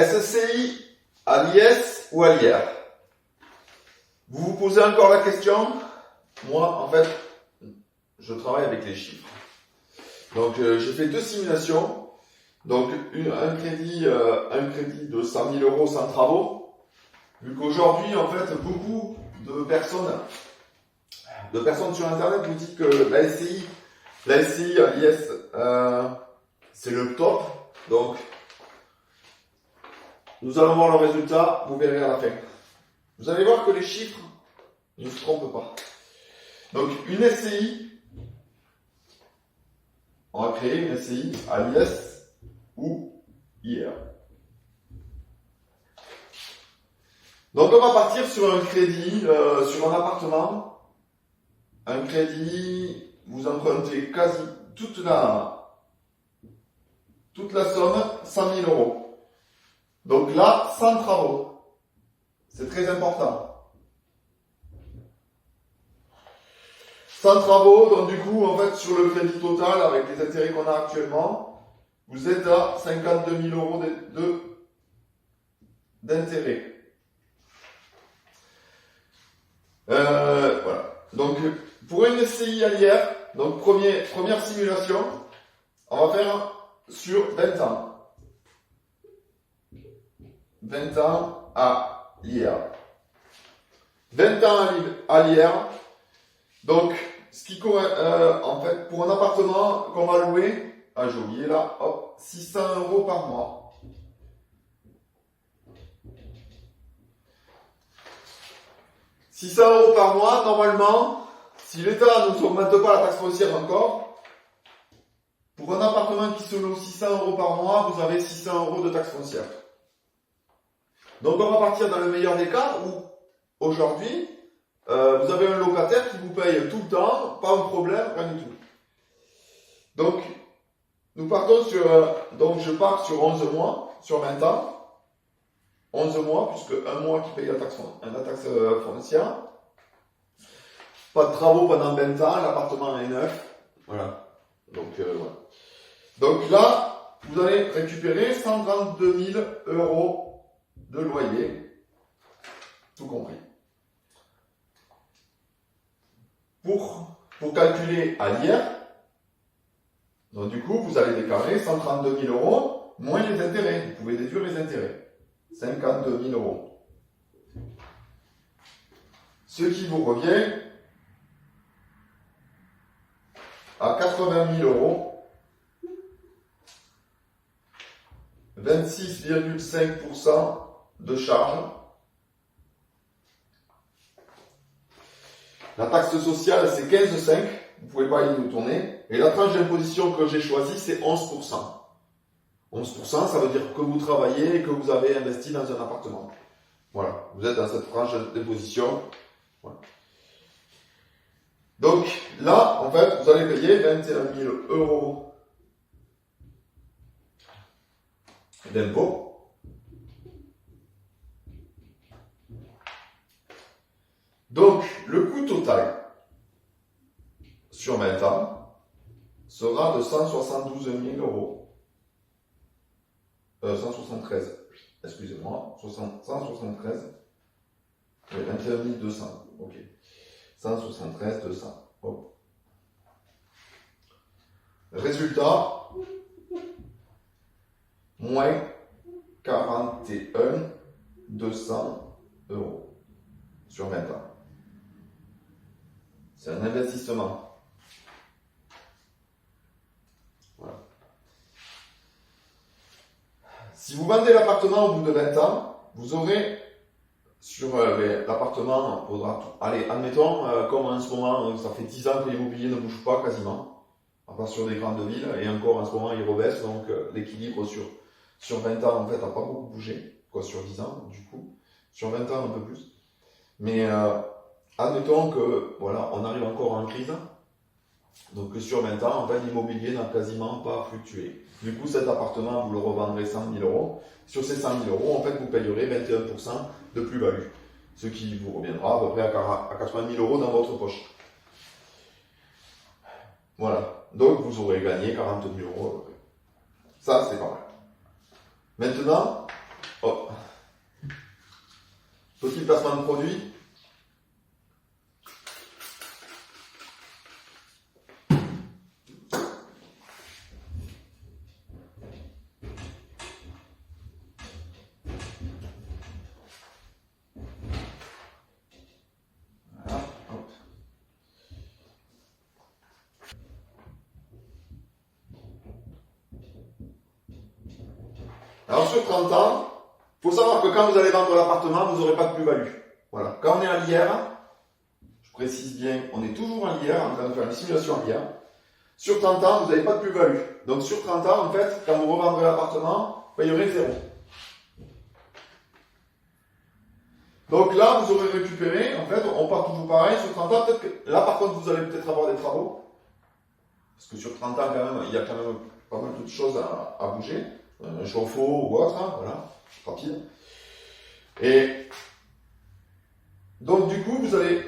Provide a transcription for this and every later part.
SCI à l'IS ou à l'IR? Vous vous posez encore la question? Moi, en fait, je travaille avec les chiffres. Donc, j'ai fait 2 simulations. Donc, un crédit de 100 000 euros sans travaux. Vu qu'aujourd'hui, en fait, beaucoup de personnes sur Internet vous disent que la SCI à l'IS, c'est le top. Donc, nous allons voir le résultat, vous verrez à la fin. Vous allez voir que les chiffres ne se trompent pas. Donc, une SCI, on va créer une SCI à l'IS ou IR. Donc, on va partir sur un crédit, sur un appartement. Un crédit, vous empruntez quasi toute la somme, 100 000 euros. Donc là, sans travaux. C'est très important. Sans travaux, donc du coup, en fait, sur le crédit total, avec les intérêts qu'on a actuellement, vous êtes à 52 000 euros d'intérêt. Voilà. Donc, pour une SCI à l'IR, donc première simulation, on va faire sur 20 ans. 20 ans à l'IR. 20 ans à l'IR. Donc, en fait, pour un appartement qu'on va louer, j'ai oublié là, hop, 600 euros par mois. « 600 euros par mois, normalement, si l'État ne nous augmente pas la taxe foncière encore, pour un appartement qui se loue 600 euros par mois, vous avez 600 euros de taxe foncière. Donc on va partir dans le meilleur des cas où, aujourd'hui, vous avez un locataire qui vous paye tout le temps, pas un problème, rien du tout. Donc, nous partons donc je pars sur 11 mois, sur 20 ans. 11 mois, puisque un mois qui paye la taxe foncière. Pas de travaux pendant 20 ans, l'appartement est neuf. Voilà. Donc, voilà. Donc là, vous allez récupérer 132 000 euros de loyer, tout compris. Pour calculer à l'IR, donc du coup, vous allez déclarer 132 000 euros moins les intérêts. Vous pouvez déduire les intérêts. 52 000 euros. Ce qui vous revient à 80 000 euros, 26,5% de charge. La taxe sociale, c'est 15,5%, vous ne pouvez pas y tourner. Et la tranche d'imposition que j'ai choisie, c'est 11%. 11%, ça veut dire que vous travaillez et que vous avez investi dans un appartement. Voilà, vous êtes dans cette tranche d'imposition. Voilà. Donc là, en fait, vous allez payer 21 000 euros d'impôt. Donc, le coût total sur 20 ans sera de 172 000 euros. 173, excusez-moi, 173, 21 200, ok. 173 200, hop. Résultat, moins 41 200 euros sur 20 ans. C'est un investissement. Voilà. Si vous vendez l'appartement au bout de 20 ans, vous aurez sur l'appartement, allez, admettons, comme en ce moment, ça fait 10 ans que l'immobilier ne bouge pas quasiment, à part sur des grandes villes, et encore en ce moment il rebaisse, donc l'équilibre sur 20 ans en fait n'a pas beaucoup bougé, quoi, sur 10 ans du coup, sur 20 ans un peu plus. Mais admettons que voilà, on arrive encore en crise, donc sur 20 ans, en fait, l'immobilier n'a quasiment pas fluctué. Du coup, cet appartement, vous le revendrez 100 000 euros. Sur ces 100 000 euros, en fait, vous payerez 21% de plus-value. Ce qui vous reviendra à peu près à 80 000 euros dans votre poche. Voilà. Donc, vous aurez gagné 40 000 euros à peu près. Ça, c'est pas mal. Maintenant, Hop. Petit placement de produit. Voilà, hop. Alors sur 30 ans, il faut savoir que quand vous allez vendre l'appartement, vous n'aurez pas de plus-value. Voilà. Quand on est à l'IR, je précise bien, on est toujours à l'IR, en train de faire une simulation à l'IR. Sur 30 ans, vous n'avez pas de plus-value. Donc sur 30 ans, en fait, quand vous revendrez l'appartement, vous payerez 0. Donc là, vous aurez récupéré, en fait, on part toujours pareil, sur 30 ans, peut-être que là par contre, vous allez peut-être avoir des travaux. Parce que sur 30 ans, quand même, il y a quand même pas mal de choses à bouger. Un chauffe-eau ou autre, hein, voilà, rapide. Et donc du coup, vous allez,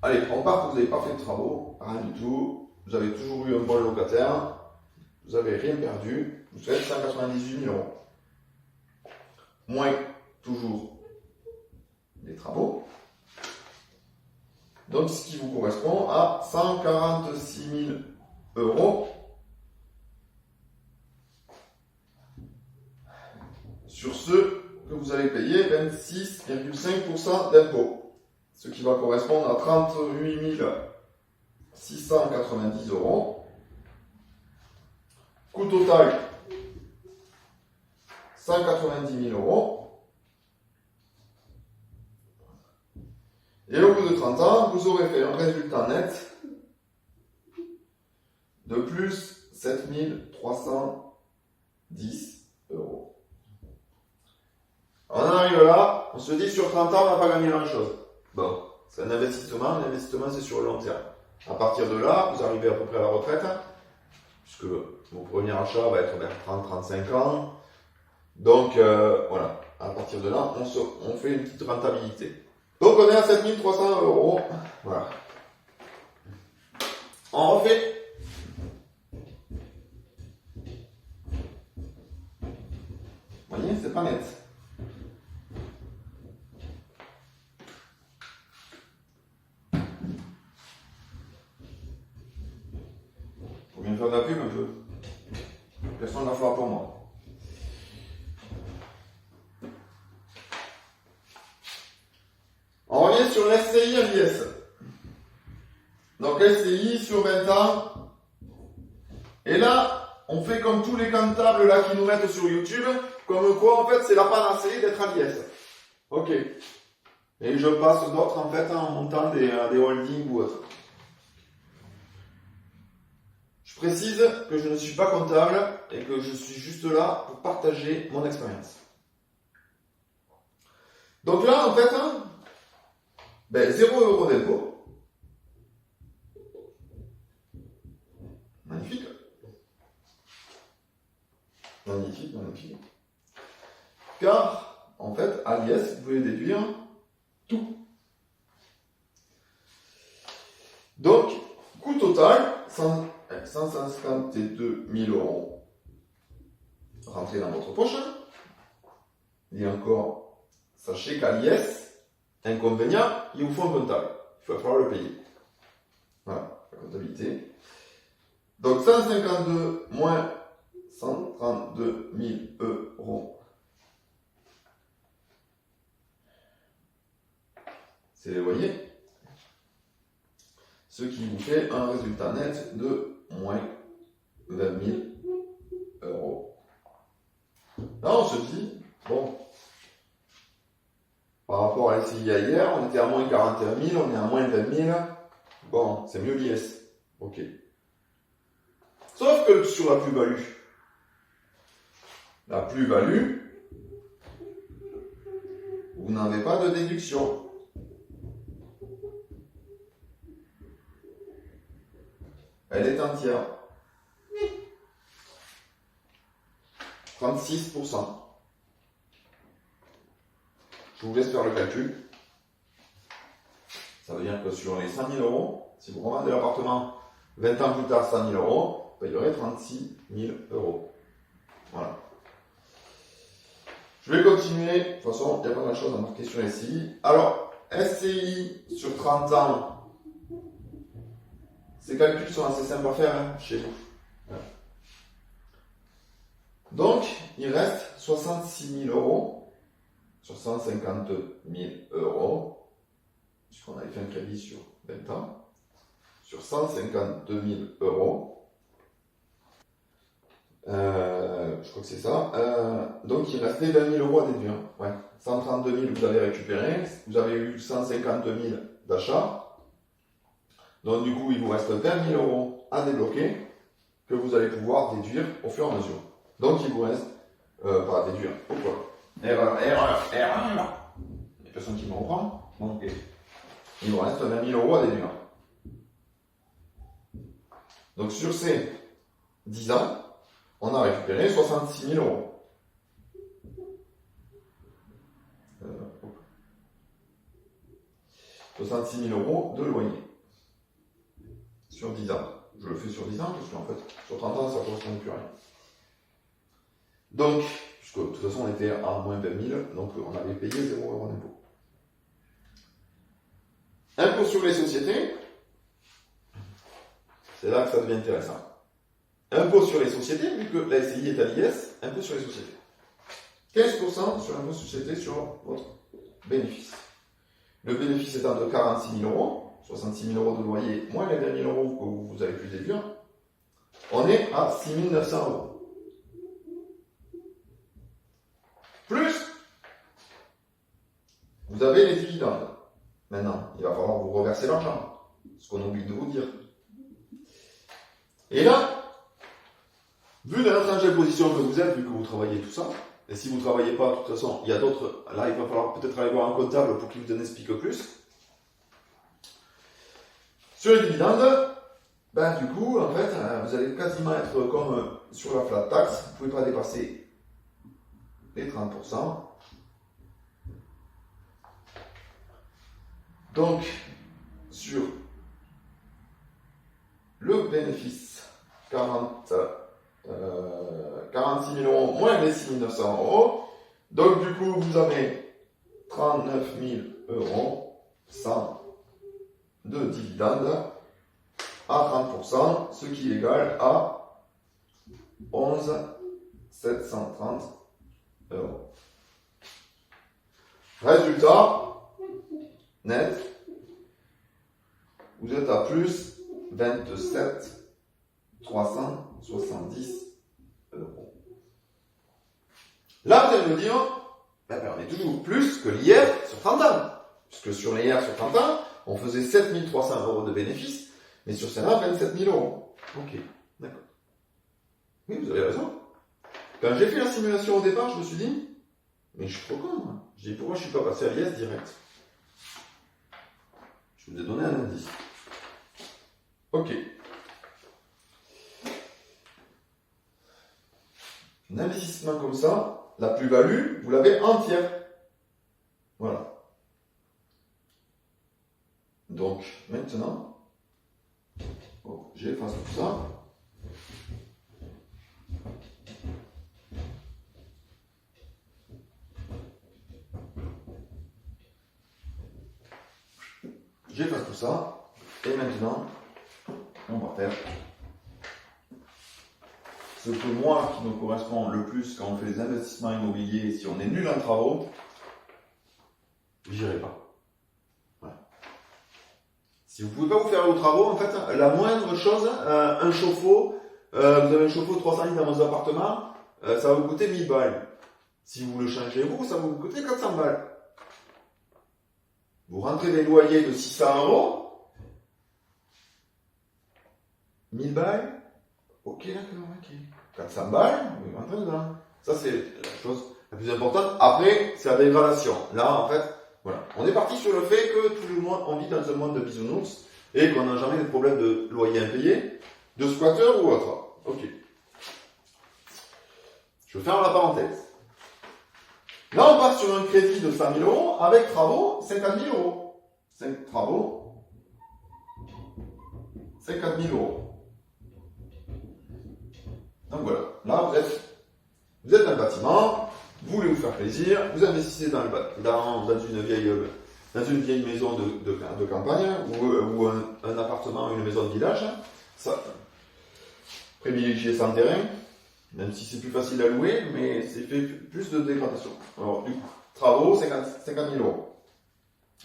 allez, on part que vous n'avez pas fait de travaux, rien du tout, vous avez toujours eu un bon locataire, vous n'avez rien perdu, vous faites 198 000 euros. Moins toujours les travaux. Donc ce qui vous correspond à 146 000 euros sur ce que vous allez payer 26,5% d'impôt. Ce qui va correspondre à 38 690 euros. Coût total 190 000 euros. Et au bout de 30 ans, vous aurez fait un résultat net de plus 7 310 euros. On en arrive là, on se dit sur 30 ans, on n'a pas gagné grand-chose. Bon, c'est un investissement, l'investissement c'est sur le long terme. À partir de là, vous arrivez à peu près à la retraite, puisque mon premier achat va être vers 30-35 ans. Donc voilà, à partir de là, on fait une petite rentabilité. Donc on est à 7 300 euros. Voilà. On refait. Vous voyez, c'est pas net. Faut bien faire de la pub un peu. Personne ne la fera pour moi. On revient sur l'SCI à l'IS. Donc SCI sur 20 ans. Et là, on fait comme tous les comptables là qui nous mettent sur YouTube, comme quoi en fait c'est la panacée d'être à l'IS. Ok. Et je passe d'autres en fait en montant des holdings ou autres. Je précise que je ne suis pas comptable et que je suis juste là pour partager mon expérience. Donc là en fait, 0 euros d'impôt. Magnifique. Magnifique, magnifique. Car, en fait, à l'IS, vous pouvez déduire tout. Donc, coût total, 152 000 euros rentrés dans votre poche. Et encore, sachez qu'à l'IS, inconvénient, il vous faut un comptable. Il va falloir le payer. Voilà, la comptabilité. Donc 152 moins 132 000 euros. C'est les loyers. Ce qui vous fait un résultat net de moins 20 000 euros. Là, on se dit, bon, par rapport à l'SCI hier, on était à moins 41 000, on est à moins 20 000. Bon, c'est mieux l'IS. Ok. Sauf que sur la plus-value, vous n'avez pas de déduction. Elle est entière. 36%. Je vous laisse faire le calcul. Ça veut dire que sur les 100 000 euros, si vous revendez l'appartement 20 ans plus tard 100 000 euros, vous payerez 36 000 euros. Voilà. Je vais continuer. De toute façon, il n'y a pas grand chose à marquer sur SCI. Alors, SCI sur 30 ans. Ces calculs sont assez simples à faire hein, chez vous. Voilà. Donc, il reste 66 000 euros sur 150 000 euros, puisqu'on avait fait un crédit sur 20 ans, sur 152 000 euros. Je crois que c'est ça. Donc, il restait 20 000 euros à déduire. Ouais. 132 000 vous avez récupéré. Vous avez eu 152 000 d'achat. Donc, du coup, il vous reste 20 000 euros à débloquer que vous allez pouvoir déduire au fur et à mesure. Donc, il vous reste, pas à déduire. Pourquoi? Erreur. Il y a personne qui me reprend. Bon, ok. Il vous reste 20 000 euros à déduire. Donc, sur ces 10 ans, on a récupéré 66 000 euros. 66 000 euros de loyer. Sur 10 ans. Je le fais sur 10 ans parce qu'en fait, sur 30 ans, ça ne correspond plus à rien. Donc, puisque de toute façon, on était à moins 20 000, donc on avait payé 0 euros d'impôt. Impôt sur les sociétés, c'est là que ça devient intéressant. Impôt sur les sociétés, vu que la SCI est à l'IS, impôt sur les sociétés. 15% sur l'impôt sur les sociétés sur votre bénéfice. Le bénéfice étant de 46 000 euros, 66 000 euros de loyer, moins les 20 000 euros que vous avez pu déduire, on est à 6 900 euros. Plus, vous avez les dividendes. Maintenant, il va falloir vous reverser l'argent, ce qu'on oublie de vous dire. Et là, vu la tranche d'imposition que vous êtes, vu que vous travaillez tout ça, et si vous ne travaillez pas, de toute façon, il y a d'autres, là il va falloir peut-être aller voir un comptable pour qu'il vous en explique plus. Sur les dividendes, ben du coup, en fait, vous allez quasiment être comme sur la flat tax, vous ne pouvez pas dépasser les 30%. Donc, sur le bénéfice, 46 000 euros moins les 6 900 euros. Donc, du coup, vous avez 39 000 euros sans de dividendes à 30%, ce qui est égal à 11 730 euros. Résultat net, vous êtes à plus 27 370 euros. Là, vous allez me dire, ben, on est toujours plus que l'IR sur 30 ans. Puisque sur l'IR sur 30 ans, on faisait 7 300 euros de bénéfices, mais sur celle-là, 27 000 euros. Ok, d'accord. Oui, vous avez raison. Quand j'ai fait la simulation au départ, je me suis dit, mais je suis trop con, moi. Je dis, pourquoi je ne suis pas passé à l'IS direct? Je vous ai donné un indice. Ok. Un investissement comme ça, la plus-value, vous l'avez entière. Voilà. Donc, maintenant, j'efface tout ça. J'efface tout ça. Et maintenant, on va faire ce que moi, qui me correspond le plus quand on fait des investissements immobiliers, si on est nul en travaux, j'irai pas. Voilà. Si vous ne pouvez pas vous faire vos travaux, en fait, la moindre chose, un chauffe-eau, vous avez un chauffe-eau de 300 litres dans vos appartements, ça va vous coûter 1000 balles. Si vous le changez vous, ça va vous coûter 400 balles. Vous rentrez des loyers de 600 euros, 1000 balles, ok, d'accord, ok. 400 balles, vous rentrez dedans. Ça, c'est la chose la plus importante. Après, c'est la dégradation. Là, en fait, voilà. On est parti sur le fait que tout le monde, on vit dans un monde de bisounours et qu'on n'a jamais de problème de loyer impayé, de squatter ou autre. Ok. Je ferme la parenthèse. Là, on part sur un crédit de 100 000 euros avec travaux, 50 000 euros. 5 travaux, 50 000 euros. Donc voilà, là vous êtes dans le bâtiment, vous voulez vous faire plaisir, vous investissez dans une vieille maison de campagne ou un appartement, une maison de village. Ça, privilégiez sans terrain, même si c'est plus facile à louer, mais c'est fait plus de dégradation. Alors, du coup, travaux, 50 000 euros.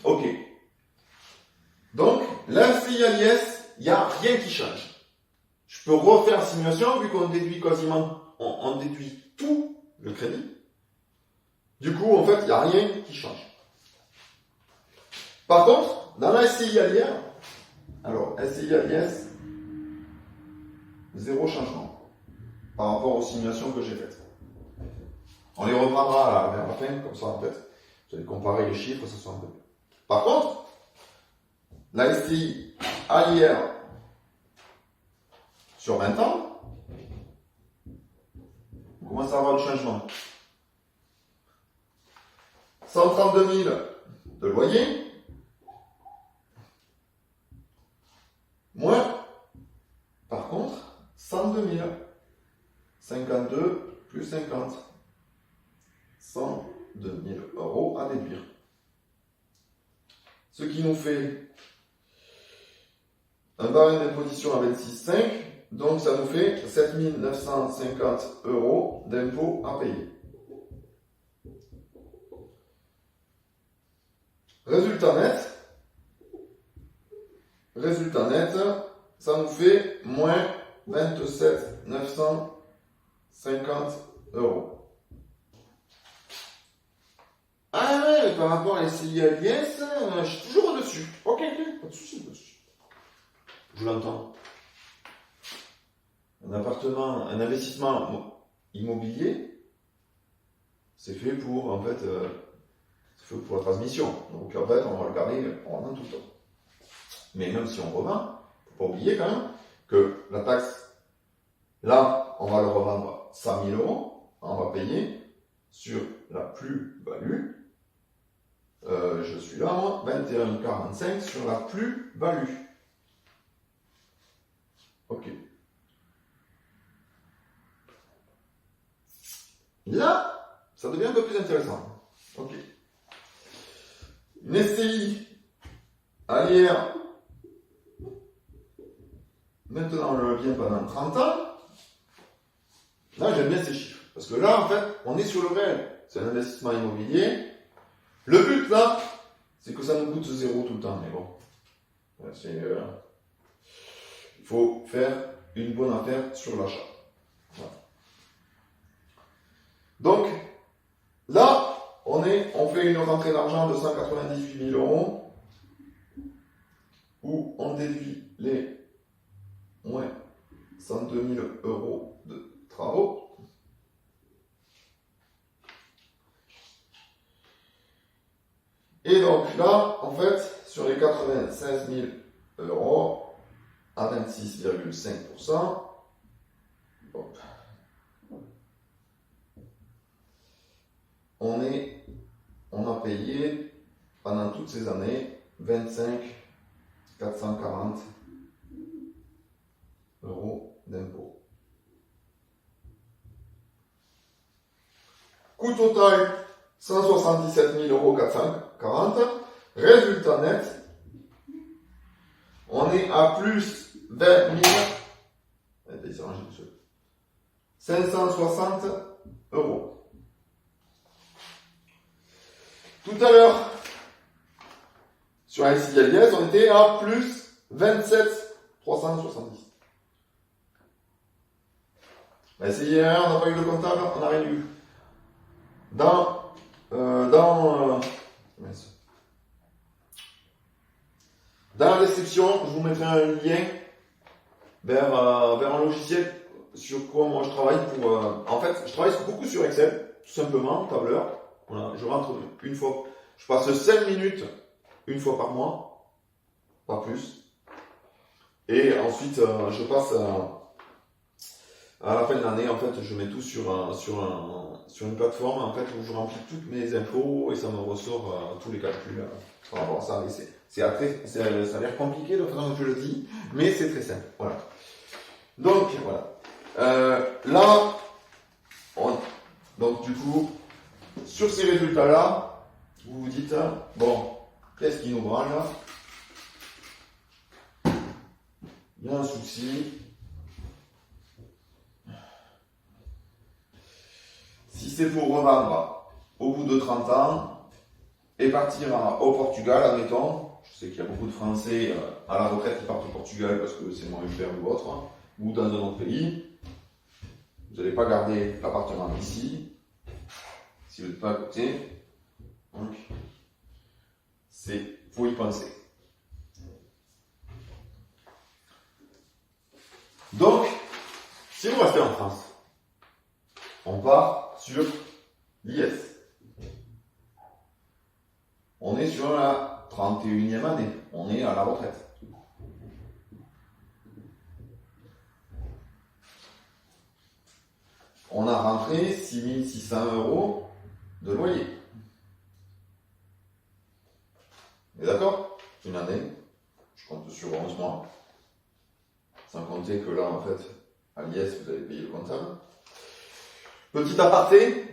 Ok. Donc, l'SCI à l'IS, il n'y a rien qui change. Je peux refaire la simulation, vu qu'on déduit quasiment, on déduit tout le crédit. Du coup, en fait, il n'y a rien qui change. Par contre, dans la SCI à l'IR, alors, SCI à l'IS, zéro changement par rapport aux simulations que j'ai faites. On les reprendra vers la fin, comme ça, en fait, vous allez comparer les chiffres, ça sera un peu mieux. Par contre, la SCI à l'IR sur 20 ans, on commence à avoir le changement. 132 000 de loyer, moins, par contre, 102 000. 52 plus 50. 102 000 euros à déduire. Ce qui nous fait un barème d'imposition à 26,5, donc ça nous fait 7 950 euros d'impôt à payer. Résultat net, ça nous fait moins 27 950 euros. Ah ouais, par rapport à SCI à l'IS, je suis toujours au-dessus. Ok, pas de soucis dessus. Je l'entends. Un appartement, un investissement immobilier, c'est fait pour, en fait, c'est fait pour la transmission. Donc, en fait, on va le garder pendant tout le temps. Mais même si on revend, il ne faut pas oublier quand même que la taxe, là, on va le revendre 100 000 euros, on va payer sur la plus-value. Je suis là, moi, 21,45 sur la plus-value. Ok. Là, ça devient un peu plus intéressant. Ok. Une SCI à l'IR, maintenant on le vient pendant 30 ans. Là, j'aime bien ces chiffres. Parce que là, en fait, on est sur le réel. C'est un investissement immobilier. Le but, là, c'est que ça nous coûte zéro tout le temps. Mais bon, il faut faire une bonne affaire sur l'achat. Voilà. Donc, là, on fait une rentrée d'argent de 198 000 euros, où on déduit les moins 102 000 euros de travaux. Et donc là, en fait, sur les 96 000 euros, à 26,5%, on a payé pendant toutes ces années 25 440 euros d'impôt. Coût total 177 000 440 euros. Résultat net, on est à plus 20 560 euros. Tout à l'heure, sur la SCI à l'IS, on était à plus 27 370. La SCI à l'IS, on n'a pas eu de comptable, on n'a rien eu. Dans la description, je vous mettrai un lien vers un logiciel sur quoi moi je travaille pour. En fait, je travaille beaucoup sur Excel, tout simplement, tableur. Voilà, je rentre une fois, je passe 5 minutes une fois par mois, pas plus. Et ensuite, je passe à la fin de l'année, en fait, je mets tout sur une plateforme, en fait, où je remplis toutes mes infos et ça me ressort tous les calculs par rapport à ça. Ça a l'air compliqué de façon que je le dis, mais c'est très simple. Voilà. Donc, voilà. Là, donc du coup, sur ces résultats-là, vous vous dites, bon, qu'est-ce qui nous branle là? Il y a un souci. Si c'est pour revendre au bout de 30 ans et partir au Portugal, admettons, je sais qu'il y a beaucoup de Français à la retraite qui partent au Portugal parce que c'est moins cher ou autre, ou dans un autre pays, vous n'allez pas garder l'appartement ici, si vous n'êtes pas à côté, donc faut y penser. Donc, si vous restez en France, on part sur l'IS. On est sur la 31e année, on est à la retraite. On a rentré 6 600 € de loyer. Et d'accord? Une année, je compte sur 11 mois. Sans compter que là, en fait, à l'IS, vous allez payer le comptable. Petit aparté,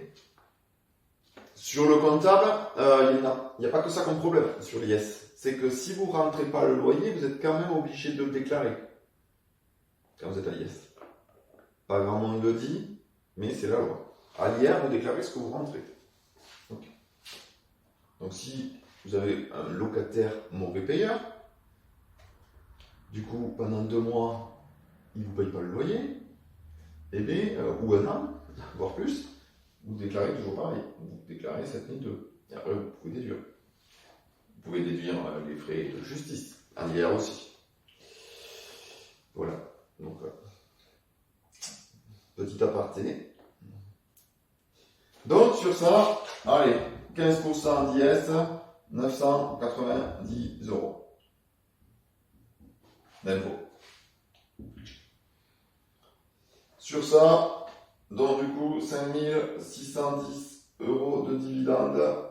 sur le comptable, il n'y a pas que ça comme problème sur l'IS. C'est que si vous ne rentrez pas le loyer, vous êtes quand même obligé de le déclarer quand vous êtes à l'IS. Pas grand monde le dit, mais c'est la loi. À l'IR, vous déclarez ce que vous rentrez. Donc si vous avez un locataire mauvais payeur, du coup, pendant 2 mois, il ne vous paye pas le loyer, eh bien, ou un an, voire plus, vous déclarez toujours pareil. Vous déclarez 7002. Et après, vous pouvez déduire. Vous pouvez déduire les frais de justice, un IR aussi. Voilà. Donc, petit aparté. Donc, sur ça, allez, 15% d'IS, 990 € d'impôt. Sur ça, donc du coup, 5 610 € de dividendes.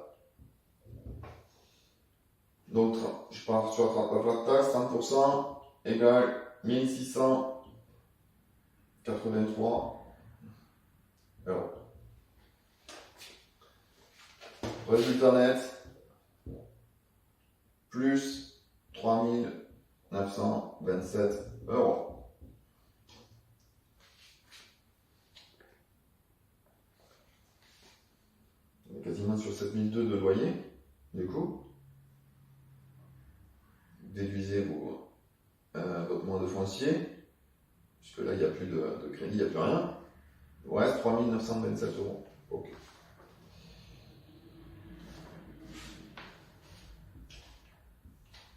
Donc, je pars sur la flat tax, 30% égale 1683 €. Résultat net, plus 3927 €. On est quasiment sur 7002 de loyer, du coup. Déduisez votre mois de foncier, puisque là il n'y a plus de crédit, il n'y a plus rien. Il vous reste 3927 €. Ok.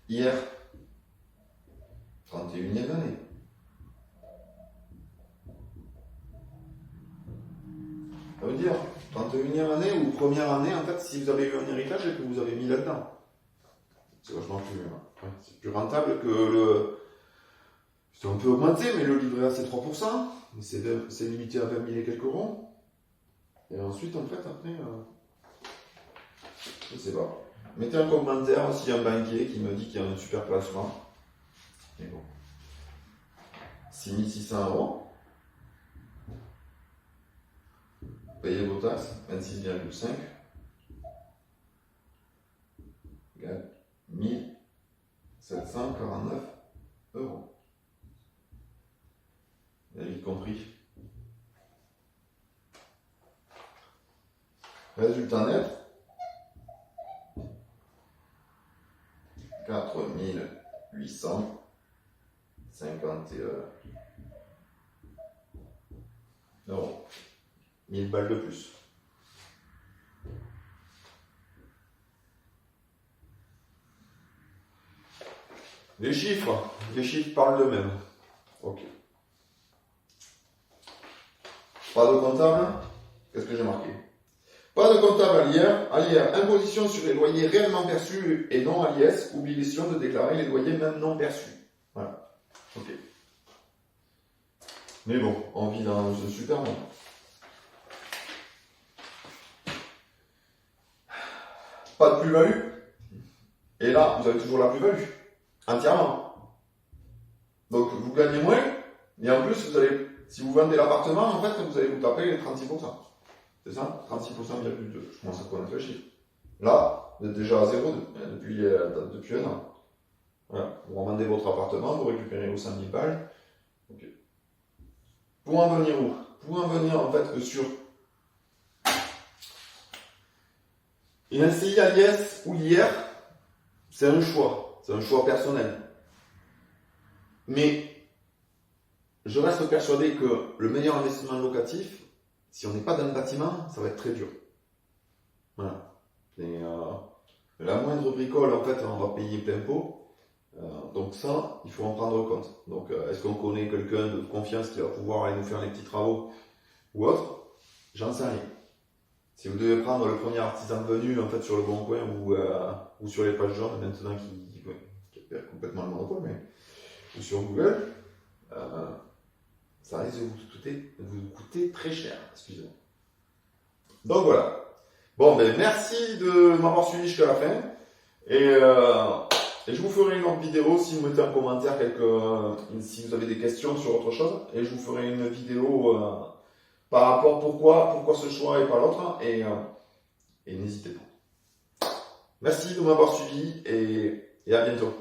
Hier, 31e année. Ça veut dire 31e année ou première année, en fait, si vous avez eu un héritage et que vous avez mis là-dedans. C'est vachement plus, ouais, c'est plus rentable que le. C'est un peu augmenté, mais le livret A c'est 3%. C'est limité à 20 000 et quelques euros. Et ensuite, en fait, après, je ne sais pas. Mettez un commentaire s'il y a un banquier qui me dit qu'il y a un super placement. Mais bon. 6 600 €. Payez vos taxes, 26,5. Égale 1749 €. Vous avez vite compris. Résultat net, 4 851 €. 1000 balles de plus. Les chiffres parlent d'eux-mêmes. Ok. Pas de comptable. Qu'est-ce que j'ai marqué? Pas de comptable à l'IR. À l'IR, imposition sur les loyers réellement perçus et non à l'IS. Obligation de déclarer les loyers même non perçus. Voilà. Ok. Mais bon, on vit dans un super monde. Pas de plus-value. Et là, vous avez toujours la plus-value. Entièrement. Donc, vous gagnez moins. Et en plus, si vous vendez l'appartement, en fait, vous allez vous taper les 36%. C'est ça? 36,2. Je commence à connaître le chiffre. Là, vous êtes déjà à 0 depuis un an. Voilà. Vous revendez votre appartement, vous récupérez vos 100 000 balles. Okay. Pour en venir où? Pour en venir en fait que sur une SCI à l'IS ou l'IR, c'est un choix. C'est un choix personnel. Mais je reste persuadé que le meilleur investissement locatif, si on n'est pas dans le bâtiment, ça va être très dur. Voilà. Et, la moindre bricole, en fait, on va payer plein pot. Donc ça, il faut en prendre compte. Donc, est-ce qu'on connaît quelqu'un de confiance qui va pouvoir aller nous faire les petits travaux ou autre? J'en sais rien. Si vous devez prendre le premier artisan venu, en fait, sur le Bon Coin ou sur les pages jaunes, maintenant qui perd complètement le monopole, mais, ou sur Google, ça risque de vous coûter très cher. Excusez-moi. Donc voilà. Bon, ben merci de m'avoir suivi jusqu'à la fin. Et je vous ferai une autre vidéo si vous mettez en commentaire si vous avez des questions sur autre chose. Et je vous ferai une vidéo par rapport pourquoi ce choix et pas l'autre. Et n'hésitez pas. Merci de m'avoir suivi et à bientôt.